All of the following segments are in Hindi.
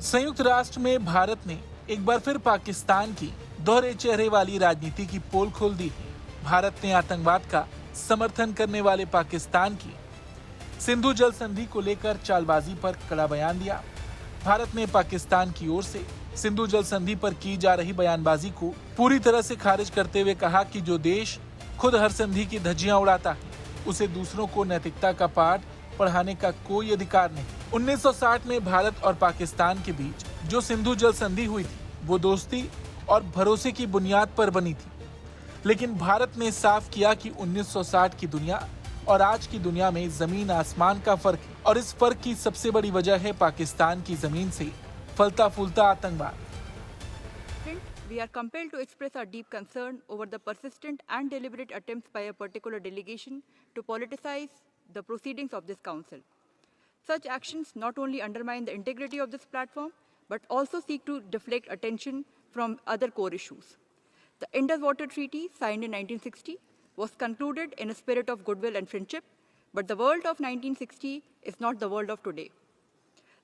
संयुक्त राष्ट्र में भारत ने एक बार फिर पाकिस्तान की दोहरे चेहरे वाली राजनीति की पोल खोल दी। भारत ने आतंकवाद का समर्थन करने वाले पाकिस्तान की सिंधु जल संधि को लेकर चालबाजी पर कड़ा बयान दिया। भारत ने पाकिस्तान की ओर से सिंधु जल संधि पर की जा रही बयानबाजी को पूरी तरह से खारिज करते हुए कहा कि जो देश खुद हर संधि की धज्जियां उड़ाता है, उसे दूसरों को नैतिकता का पाठ पढ़ाने का कोई अधिकार नहीं। 1960 में भारत और पाकिस्तान के बीच जो सिंधु जल संधि हुई थी, वो दोस्ती और भरोसे की बुनियाद पर बनी थी। लेकिन भारत ने साफ किया कि 1960 की दुनिया और आज की दुनिया में जमीन आसमान का फर्क है, और इस फर्क की सबसे बड़ी वजह है पाकिस्तान की जमीन से फलता फूलता आतंकवाद। We are compelled to express our deep concern over the persistent and deliberate attempts by a particular delegation to politicize the proceedings of this Council. Such actions not only undermine the integrity of this platform, but also seek to deflect attention from other core issues. The Indus Water Treaty, signed in 1960, was concluded in a spirit of goodwill and friendship, but the world of 1960 is not the world of today.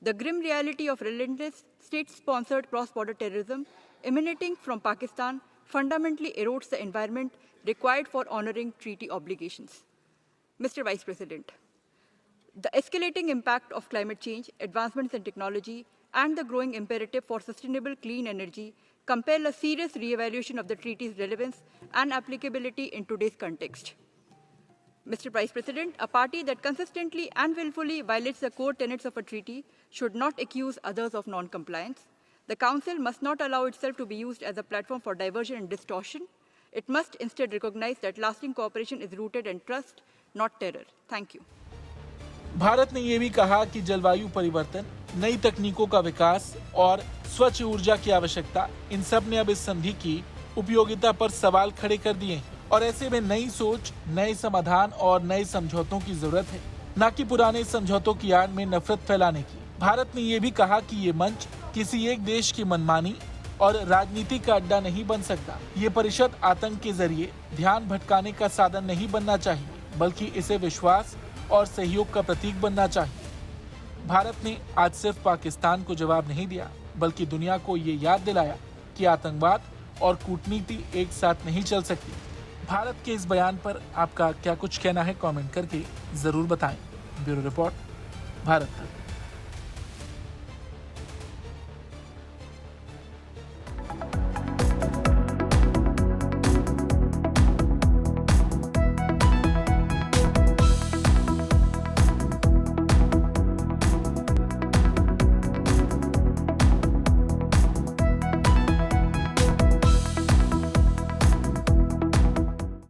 The grim reality of relentless state-sponsored cross-border terrorism emanating from Pakistan fundamentally erodes the environment required for honoring treaty obligations. Mr. Vice President, the escalating impact of climate change, advancements in technology, and the growing imperative for sustainable clean energy compel a serious re-evaluation of the treaty's relevance and applicability in today's context. Mr. Vice President, a party that consistently and willfully violates the core tenets of a treaty should not accuse others of non-compliance. The Council must not allow itself to be used as a platform for diversion and distortion. It must instead recognize that lasting cooperation is rooted in trust, not terror. Thank you. Bharat ने ये भी कहा कि जलवायु परिवर्तन, नई तकनीकों का विकास और स्वच्छ ऊर्जा की आवश्यकता, इन सब ने अब इस संधि की उपयोगिता पर सवाल खड़े कर दिए हैं, और ऐसे में नई सोच, नए समाधान और नए समझौतों की जरूरत है, न कि पुराने समझौतों की आड़ में नफरत फैलाने की। भारत ने ये भी कहा कि ये मंच किसी एक देश की मनमानी और राजनीति का अड्डा नहीं बन सकता। ये परिषद आतंक के जरिए ध्यान भटकाने का साधन नहीं बनना चाहिए, बल्कि इसे विश्वास और सहयोग का प्रतीक बनना चाहिए। भारत ने आज सिर्फ पाकिस्तान को जवाब नहीं दिया, बल्कि दुनिया को ये याद दिलाया कि आतंकवाद और कूटनीति एक साथ नहीं चल सकती। भारत के इस बयान पर आपका क्या कुछ कहना है, कमेंट करके जरूर बताएं। ब्यूरो रिपोर्ट, भारत तक।